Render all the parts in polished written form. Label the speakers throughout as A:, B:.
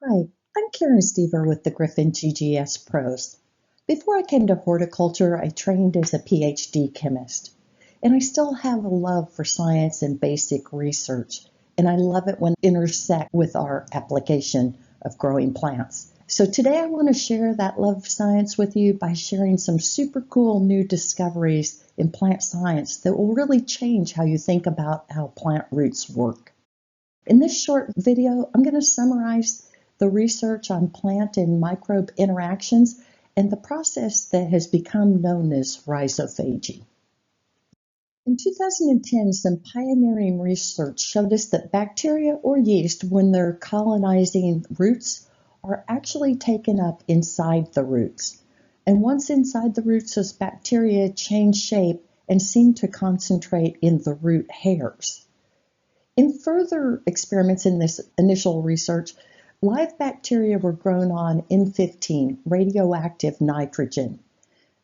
A: Hi, I'm Karen Stever with the Griffin GGS Pros. Before I came to horticulture, I trained as a PhD chemist, and I still have a love for science and basic research, and I love it when it intersects with our application of growing plants. So today I want to share that love of science with you by sharing some super cool new discoveries in plant science that will really change how you think about how plant roots work. In this short video, I'm going to summarize the research on plant and microbe interactions and the process that has become known as rhizophagy. In 2010, some pioneering research showed us that bacteria or yeast, when they're colonizing roots, are actually taken up inside the roots. And once inside the roots, those bacteria change shape and seem to concentrate in the root hairs. In further experiments in this initial research, live bacteria were grown on N15, radioactive nitrogen.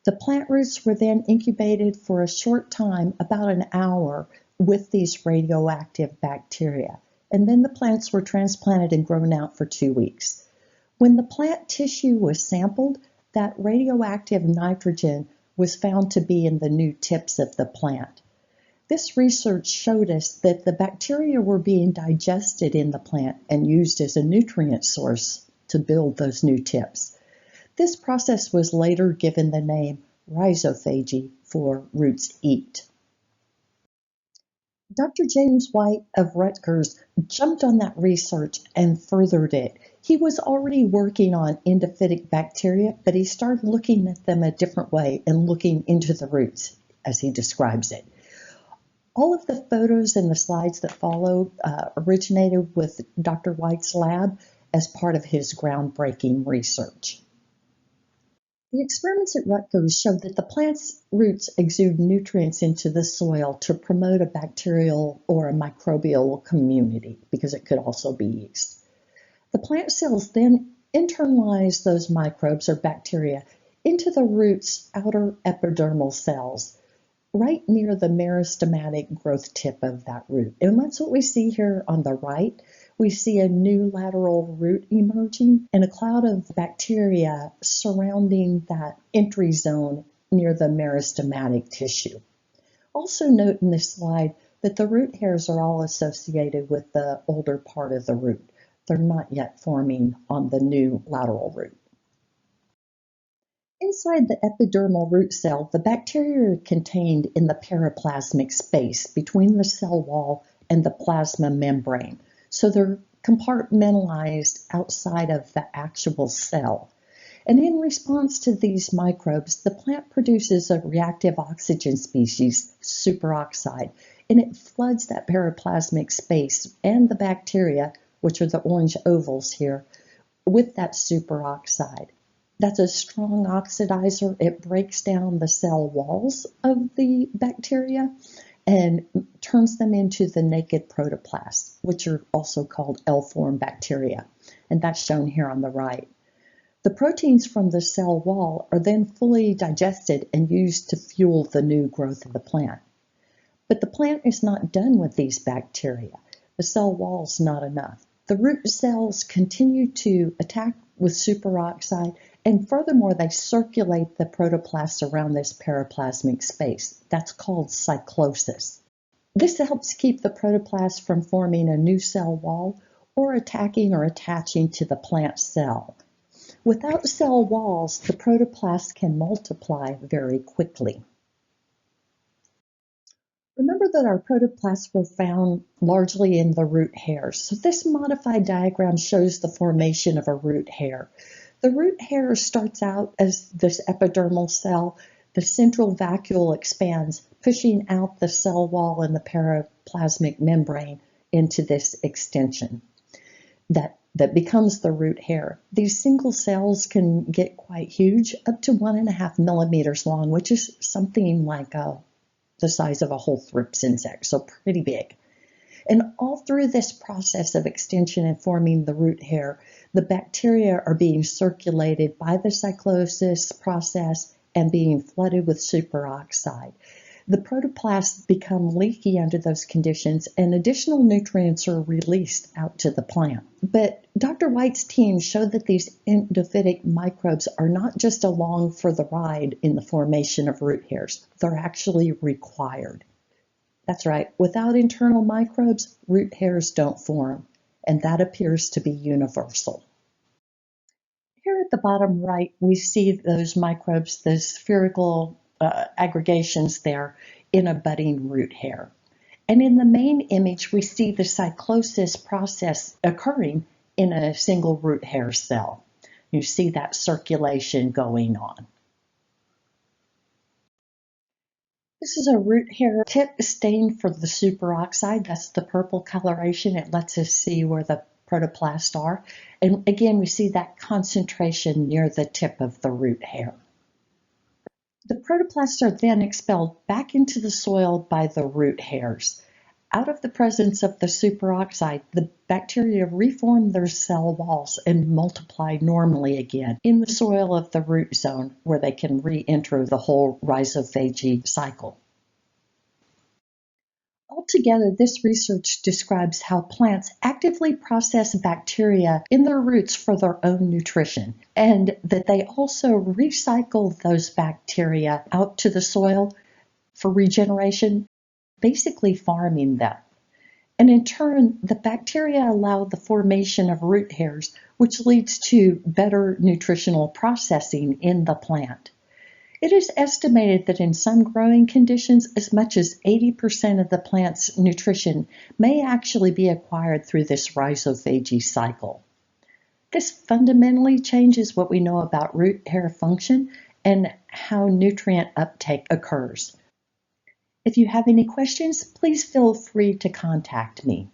A: The plant roots were then incubated for a short time, about an hour, with these radioactive bacteria. And then the plants were transplanted and grown out for 2 weeks. When the plant tissue was sampled, that radioactive nitrogen was found to be in the new tips of the plant. This research showed us that the bacteria were being digested in the plant and used as a nutrient source to build those new tips. This process was later given the name rhizophagy, for roots eat. Dr. James White of Rutgers jumped on that research and furthered it. He was already working on endophytic bacteria, but he started looking at them a different way and looking into the roots, as he describes it. All of the photos and the slides that follow originated with Dr. White's lab as part of his groundbreaking research. The experiments at Rutgers showed that the plant's roots exude nutrients into the soil to promote a bacterial or a microbial community, because it could also be yeast. The plant cells then internalize those microbes or bacteria into the root's outer epidermal cells, right near the meristematic growth tip of that root. And that's what we see here on the right. We see a new lateral root emerging and a cloud of bacteria surrounding that entry zone near the meristematic tissue. Also note in this slide that the root hairs are all associated with the older part of the root. They're not yet forming on the new lateral root. Inside the epidermal root cell, the bacteria are contained in the periplasmic space between the cell wall and the plasma membrane. So they're compartmentalized outside of the actual cell. And in response to these microbes, the plant produces a reactive oxygen species, superoxide, and it floods that periplasmic space and the bacteria, which are the orange ovals here, with that superoxide. That's a strong oxidizer. It breaks down the cell walls of the bacteria and turns them into the naked protoplasts, which are also called L-form bacteria. And that's shown here on the right. The proteins from the cell wall are then fully digested and used to fuel the new growth of the plant. But the plant is not done with these bacteria. The cell wall's not enough. The root cells continue to attack with superoxide, and furthermore, they circulate the protoplasts around this periplasmic space. That's called cyclosis. This helps keep the protoplast from forming a new cell wall or attacking or attaching to the plant cell. Without cell walls, the protoplast can multiply very quickly. Remember that our protoplasts were found largely in the root hairs. So this modified diagram shows the formation of a root hair. The root hair starts out as this epidermal cell. The central vacuole expands, pushing out the cell wall and the periplasmic membrane into this extension that becomes the root hair. These single cells can get quite huge, up to 1.5 millimeters long, which is something like the size of a whole thrips insect, so pretty big. And all through this process of extension and forming the root hair, the bacteria are being circulated by the cyclosis process and being flooded with superoxide. The protoplasts become leaky under those conditions, and additional nutrients are released out to the plant. But Dr. White's team showed that these endophytic microbes are not just along for the ride in the formation of root hairs, they're actually required. That's right, without internal microbes, root hairs don't form, and that appears to be universal. Here at the bottom right, we see those microbes, those spherical aggregations there in a budding root hair. And in the main image, we see the cyclosis process occurring in a single root hair cell. You see that circulation going on. This is a root hair tip stained for the superoxide. That's the purple coloration. It lets us see where the protoplasts are. And again, we see that concentration near the tip of the root hair. The protoplasts are then expelled back into the soil by the root hairs. Out of the presence of the superoxide, the bacteria reform their cell walls and multiply normally again in the soil of the root zone, where they can re-enter the whole rhizophagy cycle. Altogether, this research describes how plants actively process bacteria in their roots for their own nutrition, and that they also recycle those bacteria out to the soil for regeneration, basically farming them. And in turn, the bacteria allow the formation of root hairs, which leads to better nutritional processing in the plant. It is estimated that in some growing conditions, as much as 80% of the plant's nutrition may actually be acquired through this rhizophagy cycle. This fundamentally changes what we know about root hair function and how nutrient uptake occurs. If you have any questions, please feel free to contact me.